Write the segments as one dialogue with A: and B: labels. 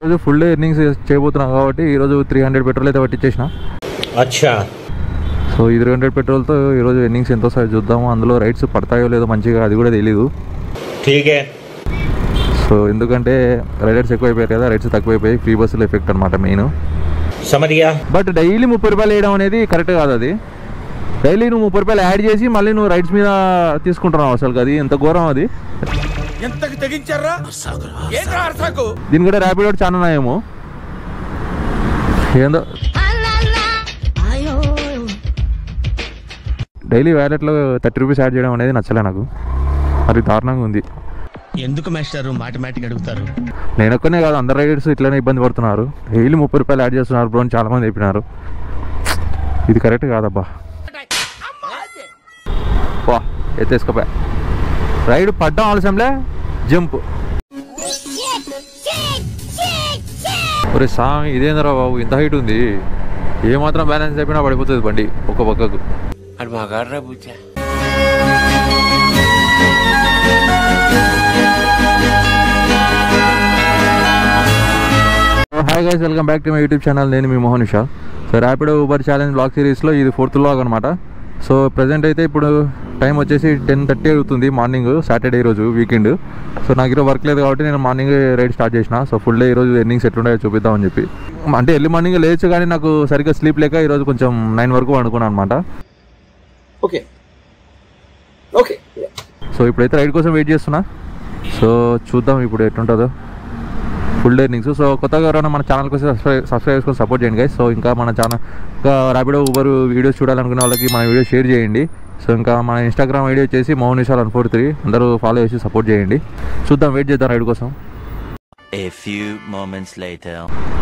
A: ఈరోజు full day earnings చేయబోతున్నాం కాబట్టి ఈరోజు 300 పెట్రోల్ అయితే పట్టించేసిన. అచ్చా. సో ఈ 300 పెట్రోల్తో ఈరోజు ఎర్నింగ్స్ ఎంత వస్తాయో చూద్దాము. అందులో రైడ్స్ పడతాయో లేదో మంచిగా అది కూడా తెలీదు. ఠీకే. సో ఎందుకంటే రైడర్స్ ఎక్కువైపోయారు కదా, రైడ్స్ తక్కువైపోయాయి. ఫ్రీ బస్సులు ఎఫెక్ట్ అనమాట మెయిన్. బట్ డైలీ 30 రూపాయలు వేయడం అనేది కరెక్ట్ కాదు. అది డైలీ నువ్వు 30 రూపాయలు యాడ్ చేసి మళ్ళీ నువ్వు రైడ్స్ మీద తీసుకుంటున్నావు. అసలు అది ఎంత ఘోరం. అది దీని కూడా ర్యాపిడో చాలా నాయేమో ఏందో. డైలీ వ్యాలెట్లో 30 రూపీస్ యాడ్ చేయడం అనేది నచ్చలే నాకు. అది దారుణంగా ఉంది.
B: ఎందుకు మాస్టర్ మాటిమాటికి అడుగుతారు?
A: నేను ఒక్కనే కాదు, అందరు రైడర్స్ ఇట్లనే ఇబ్బంది పడుతున్నారు. డైలీ 30 రూపాయలు యాడ్ చేస్తున్నారు బ్రో అని చాలా మంది చెప్పినారు. ఇది కరెక్ట్ కాదబ్బా. వా ఎత్తేసుకోపోయా. రైడ్ పడ్డం ఆలస్యంలే జంప్. ఒరే సామి ఇదేందరా బాబు, ఇంత హైట్ ఉంది. ఏమాత్రం బ్యాలెన్స్ అయిపోయినా పడిపోతుంది బండి ఒక పక్కకు. Hi guys, welcome back to my YouTube channel. నేను మీ Mohan Vishal. So Rapido Uber challenge vlog సిరీస్లో ఇది 4th వ్లాగ్ అనమాట. సో ప్రజెంట్ అయితే ఇప్పుడు టైం వచ్చేసి 10:30 అవుతుంది మార్నింగ్, సాటర్డే ఈరోజు వీకెండ్. సో నాకు ఈరోజు వర్క్ లేదు కాబట్టి నేను మార్నింగ్ రైడ్ స్టార్ట్ చేసిన. సో ఫుల్ డే ఈరోజు ఎర్నింగ్స్ ఎట్లుంటాయో చూపిద్దామని చెప్పి. అంటే ఎర్లీ మార్నింగ్ లేచు కానీ నాకు సరిగ్గా స్లీప్ లేక ఈరోజు కొంచెం 9 వరకు అనుకున్నాను అనమాట.
B: Okay okay.
A: సో ఇప్పుడైతే రైడ్ కోసం వెయిట్ చేస్తున్నా. సో చూద్దాం ఇప్పుడు ఎట్లుంటుందో ఫుల్ డే ఎర్నింగ్స్. సో కొత్తగా ఎవరైనా మన ఛానల్ కోసం సబ్స్క్రైబ్ చేసుకొని సపోర్ట్ చేయండి గైస్. సో ఇంకా మన ఛానల్ ఇంకా ర్యాపిడో ఊబర్ వీడియోస్ చూడాలనుకునే వాళ్ళకి మన వీడియో షేర్ చేయండి. సో ఇంకా మన ఇన్స్టాగ్రామ్ ఐడి వచ్చేసి మోహన్ విశాల్ 143. అందరూ ఫాలో చేసి సపోర్ట్ చేయండి. చూద్దాం, వెయిట్ చేద్దాం రైడ్ కోసం.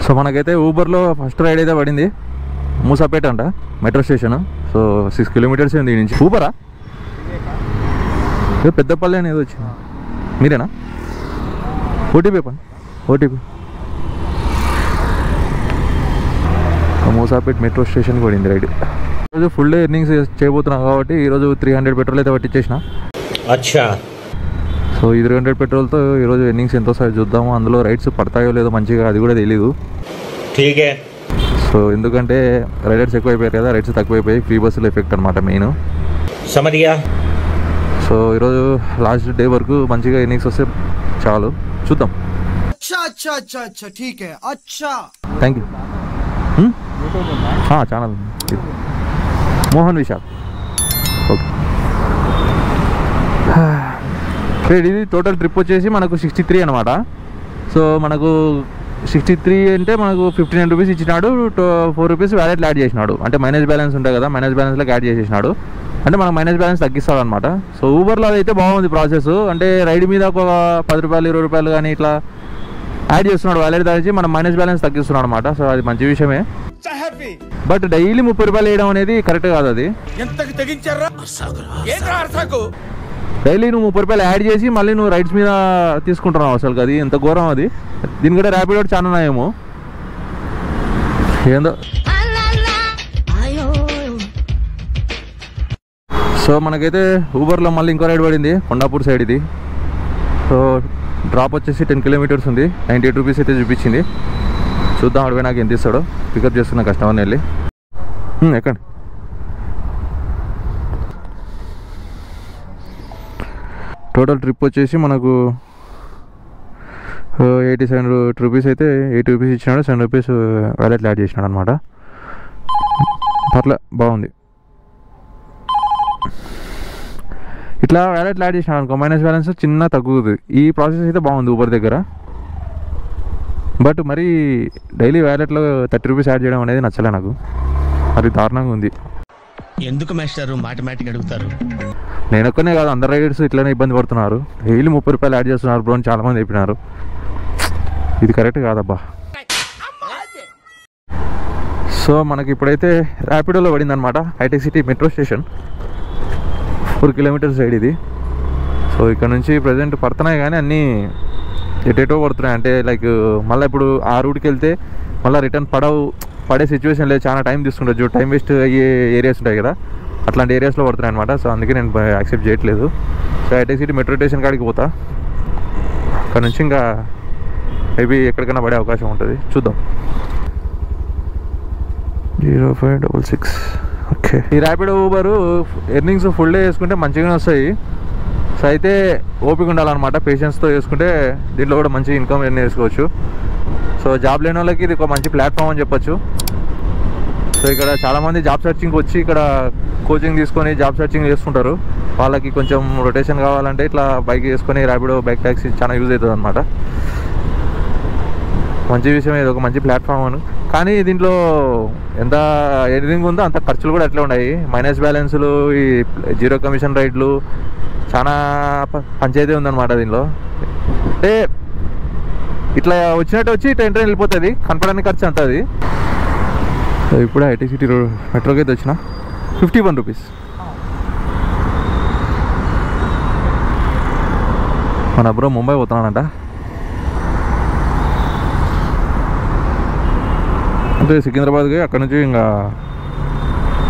A: సో మనకైతే ఊబర్లో ఫస్ట్ రైడ్ అయితే పడింది మూసాపేట అంట, మెట్రో స్టేషన్. సో 6 కిలోమీటర్స్ ఉంది నుంచి. ఊబరా పెద్దపల్లి అనేది వచ్చింది. మీరేనా? ఓటీపీ పని ఓటీపీ. మూసాపేట్ మెట్రో స్టేషన్కి పడింది రైడ్. ఈరోజు ఫుల్ డే ఎర్నింగ్స్ చేయబోతున్నాం కాబట్టి ఈరోజు 300 పెట్రోల్ అయితే పట్టించేసిన. అచ్చా. సో ఈ 300 పెట్రోల్తో ఈరోజు ఎర్నింగ్స్ ఎంత వస్తాయో చూద్దాము. అందులో రైడ్స్ పడతాయో లేదో మంచిగా అది కూడా తెలీదు. ఠీకే. సో ఎందుకంటే రైడర్స్ ఎక్కువైపోయారు కదా, రైడ్స్ తక్కువైపోయాయి. ఫ్రీ బస్సులు ఎఫెక్ట్ అనమాట మెయిన్. సో ఈరోజు లాస్ట్ డే వరకు మంచిగా ఎర్నింగ్స్ వస్తే చాలు, చూద్దాం. Thank you. Channel Mohan Vishal. Okay. ఇది టోటల్ ట్రిప్ వచ్చేసి మనకు 63 అనమాట. సో మనకు 63 అంటే మనకు 59 రూపీస్ ఇచ్చినాడు. 4 రూపీస్ వ్యాలెట్లో యాడ్ చేసినాడు. అంటే మైనస్ బ్యాలెన్స్ ఉంటాయి కదా, మైనస్ బ్యాలెన్స్లోకి యాడ్ చేసేసినాడు. అంటే మనకు మైనస్ బ్యాలెన్స్ తగ్గిస్తాడు అనమాట. సో ఊబర్లో అయితే బాగుంది ప్రాసెస్. అంటే రైడ్ మీద ఒక 10 రూపాయలు 20 రూపాయలు కానీ ఇట్లా యాడ్ చేస్తున్నాడు వ్యాలెట్ దాచి, మనం మైనస్ బ్యాలెన్స్ తగ్గిస్తున్నాడు అనమాట. సో అది మంచి విషయమే. బట్ డైలీ 30 రూపాయలు వేయడం అనేది కరెక్ట్ కాదు. అది డైలీ నువ్వు 30 రూపాయలు యాడ్ చేసి మళ్ళీ నువ్వు రైడ్స్ మీద తీసుకుంటున్నావు. అసలు అది ఎంత ఘోరం. అది దీని కూడా ర్యాపిడో చాలా నాయేమో ఏందో. సో మనకైతే ఊబర్లో మళ్ళీ ఇంకో రైడ్ పడింది కొండాపూర్ సైడ్. ఇది సో డ్రాప్ వచ్చేసి 10 కిలోమీటర్స్ ఉంది. 98 రూపీస్ అయితే చూపించింది. చూద్దాం అడిపోయి నాకు ఎంత ఇస్తాడో. పికప్ చేస్తున్నా కస్టమర్ని వెళ్ళి. ఎక్కండి. టోటల్ ట్రిప్ వచ్చేసి మనకు 87 రూపీస్ అయితే 80 రూపీస్ ఇచ్చినాడు. 7 రూపీస్ వ్యాలెట్లో యాడ్ చేసినాడు అనమాట. పర్లే బాగుంది. ఇట్లా వ్యాలెట్లో యాడ్ చేసినాడు అనుకో మైనస్ బ్యాలెన్స్ చిన్న తగ్గుతుంది. ఈ ప్రాసెస్ అయితే బాగుంది ఊబర్ దగ్గర. బట్ మరి డైలీ వ్యాలెట్లో 30 రూపీస్ యాడ్ చేయడం అనేది నచ్చలే నాకు. అది దారుణంగా ఉంది.
B: ఎందుకు మాస్టర్ మాటిమాటికి అడుగుతారు?
A: నేను ఒక్కనే కాదు, అందరు రైడర్స్ ఇట్లనే ఇబ్బంది పడుతున్నారు. డైలీ 30 రూపాయలు యాడ్ చేస్తున్నారు బ్రో అని చాలా మంది చెప్పినారు. ఇది కరెక్ట్ కాదబ్బా. సో మనకి ఇప్పుడైతే ర్యాపిడోలో పడింది అనమాట. హైటెక్ City metro station 4 kilometres side ఇది. సో ఇక్కడ నుంచి ప్రజెంట్ పడుతున్నాయి కానీ అన్నీ ఎటేటో పడుతున్నాయి. అంటే లైక్ మళ్ళీ ఇప్పుడు ఆ రూట్కి వెళ్తే మళ్ళీ రిటర్న్ పడే సిచ్యువేషన్ లేదు. చాలా టైం తీసుకుంటుంది. టైం వేస్ట్ అయ్యే ఏరియాస్ ఉంటాయి కదా, అట్లాంటి ఏరియాస్లో పడుతున్నాయి అనమాట. సో అందుకే నేను యాక్సెప్ట్ చేయట్లేదు. సో హైటెక్ సిటీ మెట్రో స్టేషన్ కాడికి పోతా. అక్కడ నుంచి ఇంకా మేబీ ఎక్కడికైనా పడే అవకాశం ఉంటుంది, చూద్దాం. 0566. ఓకే, ఈ Rapido Uber earnings full day వేసుకుంటే మంచిగానే వస్తాయి. సో అయితే ఓపిక ఉండాలన్నమాట, పేషెన్స్తో వేసుకుంటే దీంట్లో కూడా మంచి ఇన్కమ్ ఎర్న్ చేసుకోవచ్చు. సో జాబ్ లేని వాళ్ళకి ఇది ఒక మంచి ప్లాట్ఫామ్ అని చెప్పొచ్చు. సో ఇక్కడ చాలామంది జాబ్ సర్చింగ్కి వచ్చి ఇక్కడ కోచింగ్ తీసుకొని జాబ్ సర్చింగ్ చేస్తుంటారు. వాళ్ళకి కొంచెం రొటేషన్ కావాలంటే ఇట్లా బైక్ వేసుకొని ర్యాపిడో బైక్ ట్యాక్సీ చాలా యూజ్ అవుతుంది అనమాట. మంచి విషయం, ఇది ఒక మంచి ప్లాట్ఫామ్ అని. కానీ దీంట్లో ఎంత ఎర్నింగ్ ఉందో అంత ఖర్చులు కూడా అట్లే ఉన్నాయి. మైనస్ బ్యాలెన్స్లు, ఈ జీరో కమిషన్ రైడ్లు, చాలా పంచాయతీ ఉందన్నమాట దీనిలో. అంటే ఇట్లా వచ్చినట్టు వచ్చి ట్రైన్ వెళ్ళిపోతుంది, కనపడానికి ఖర్చు అంటుంది. ఇప్పుడు ఐటీ సిటీ మెట్రోకి అయితే వచ్చిన 51 రూపీస్. మన బ్రో ముంబై పోతున్నానంట. అంటే సికింద్రాబాద్కి అక్కడ నుంచి ఇంకా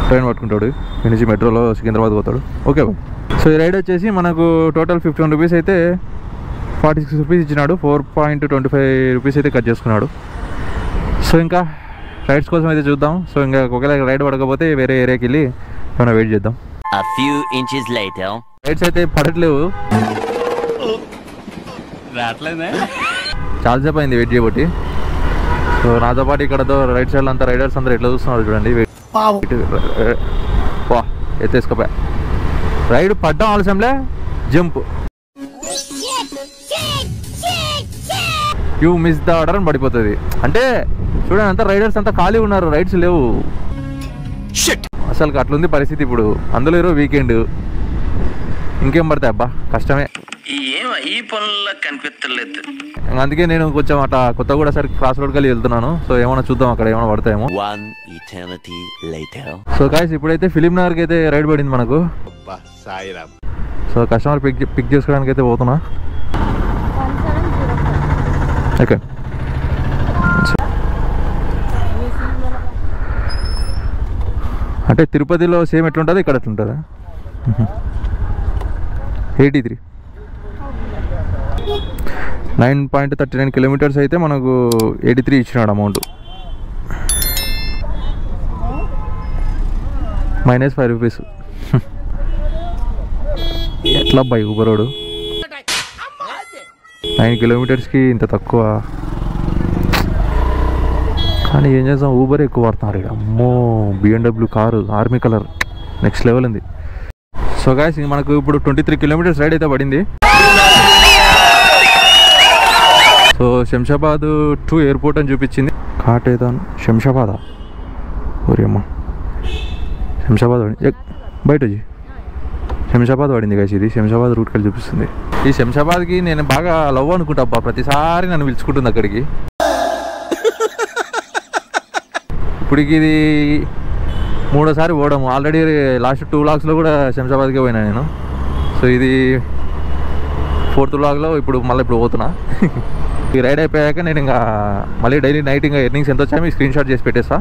A: ట్రైన్ పట్టుకుంటాడు, ఇక్కడ నుంచి మెట్రోలో సికింద్రాబాద్ పోతాడు. Okay bye. సో ఈ రైడ్ వచ్చేసి మనకు టోటల్ 51 రూపీస్ అయితే 46 రూపీస్ ఇచ్చినాడు. 4.25 రూపీస్ అయితే కట్ చేసుకున్నాడు. సో ఇంకా రైడ్స్ కోసం అయితే చూద్దాం. సో ఇంకా ఒకవేళ రైడ్ పడకపోతే వేరే ఏరియాకి వెళ్ళి ఏమైనా వెయిట్ చేద్దాం. రైడ్స్ అయితే పడట్లేవు, చాలాసేపు అయింది వెయిట్ చేయబట్టి. సో నాతో పాటు ఇక్కడ రైట్ సైడ్ అంతా రైడర్స్ అందరూ ఎట్లా చూస్తున్నారు చూడండి. వా ఎత్తేసుకోపా, రైడ్ పడ్డం ఆలస్యంలే, jump you miss the order అని పడిపోతుంది. అంటే చూడండి అంతా రైడర్స్ అంతా ఖాళీ ఉన్నారు, రైడ్స్ లేవు అసలు. అట్లుంది పరిస్థితి ఇప్పుడు. అందులో ఈరోజు వీకెండ్, ఇంకేం పడతాయి అబ్బా, కష్టమే.
B: ఈ పనుల్లో కనిపించలేదు.
A: అందుకే నేను కొంచెం అట్లా కొత్తగూడ సైడ్ క్రాస్ రోడ్ కలిగి వెళ్తున్నాను. సో ఏమైనా చూద్దాం అక్కడ ఏమైనా పడతాయేమో. సో గాయ్స్ ఇప్పుడైతే ఫిలిం నగర్కి అయితే రైడ్ పడింది మనకు. సో కస్టమర్ పిక్ చేసుకోవడానికి అయితే పోతున్నా. ఓకే, అంటే తిరుపతిలో సేమ్ ఎట్లుంటుంది ఇక్కడ ఎట్లుంటుందా? 83 9.39 కిలోమీటర్స్ అయితే మనకు 83 ఇచ్చినాడు అమౌంట్. -5 రూపీస్. ఎట్లా బై ఊబరోడు 9 కిలోమీటర్స్కి ఇంత తక్కువ. కానీ ఏం చేద్దాం, ఊబర్ ఎక్కువ వాడుతున్నారు ఇక్కడ. అమ్మో, BMW car army colour, next level ఉంది. సో గాయ్స్ మనకు ఇప్పుడు 23 కిలోమీటర్స్ రైడ్ అయితే పడింది. సో శంషాబాద్ టు ఎయిర్పోర్ట్ అని చూపించింది. కాటేదాన్ శంషాబాదా, ఓరి అమ్మ శంషాబాద్ పడింది బయట. శంషాబాద్ పడింది గాయ్స్, ఇది శంషాబాద్ రూట్కి వెళ్ళి చూపిస్తుంది. ఈ శంషాబాద్కి నేను బాగా లవ్ అనుకుంటా అబ్బా, ప్రతిసారి నన్ను పిలుచుకుంటుంది అక్కడికి. ఇప్పటికి ఇది 3వ సారి పోవడం. ఆల్రెడీ లాస్ట్ 2 వ్లాగ్స్లో కూడా శంషాబాద్కే పోయినా నేను. సో ఇది 4th వ్లాగ్లో ఇప్పుడు పోతున్నా. ఈ రైడ్ అయిపోయాక నేను ఇంకా మళ్ళీ డైలీ నైట్ ఇంకా ఎర్నింగ్స్ ఎంత వచ్చాయో మీకు స్క్రీన్ షాట్ చేసి పెట్టేస్తా.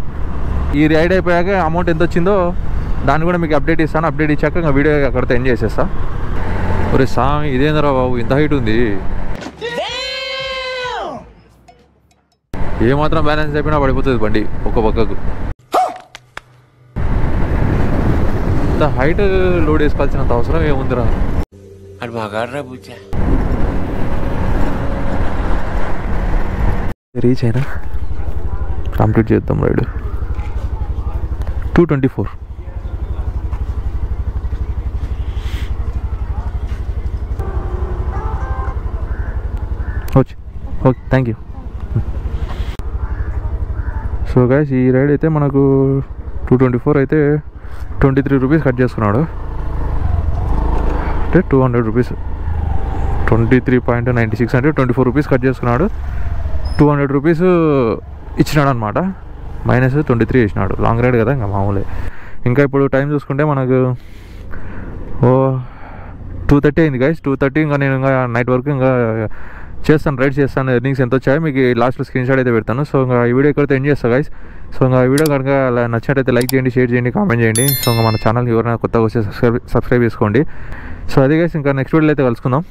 A: ఈ రైడ్ అయిపోయాక అమౌంట్ ఎంత వచ్చిందో దాన్ని కూడా మీకు అప్డేట్ ఇస్తాను. అప్డేట్ ఇచ్చాక ఇంకా వీడియో అక్కడితో ఎండ్ చేసేస్తా. ఒరే సామి ఇదేందరా బాబు, ఇంత హైట్ ఉంది. ఏమాత్రం బ్యాలెన్స్ అయిపోయినా పడిపోతుంది బండి ఒక పక్కకు. ఇంత హైట్ లోడ్ వేసుకోవాల్సినంత అవసరం ఏముందిరా. రీచ్ అయినా కంప్లీట్ చేద్దాం ride. 224. Okay okay, thank you. So guys ఈ రైడ్ అయితే మనకు 224 అయితే 23 రూపీస్ కట్ చేసుకున్నాడు. అంటే 200 రూపీస్, 23.96 అంటే 24 రూపీస్ కట్ చేసుకున్నాడు. 200 రూపీస్ ఇచ్చినాడు అనమాట. -23 ఇచ్చినాడు. లాంగ్ రైడ్ కదా ఇంకా మామూలే. ఇంకా ఇప్పుడు టైం చూసుకుంటే మనకు 2:30 అయింది గైస్. 2:30. ఇంకా నేను ఇంకా నైట్ వరకు ఇంకా చేస్తాను, రైడ్ చేస్తాను. ఎర్నింగ్స్ ఎంత వచ్చాయో మీకు లాస్ట్లో స్క్రీన్ షాట్ అయితే పెడతాను. సో ఇంకా ఈ వీడియో ఎక్కడితో ఎండ్ చేస్తాను గైస్. సో ఇంకా ఈ వీడియో కనుక నచ్చినట్టయితే లైక్ చేయండి, షేర్ చేయండి, కామెంట్ చేయండి. సో ఇంకా మన ఛానల్కి ఎవరైనా కొత్తగా వస్తే సబ్స్క్రైబ్ చేసుకోండి. సో అదే గైస్, ఇంకా నెక్స్ట్ వీడియోలో అయితే కలుసుకుందాం.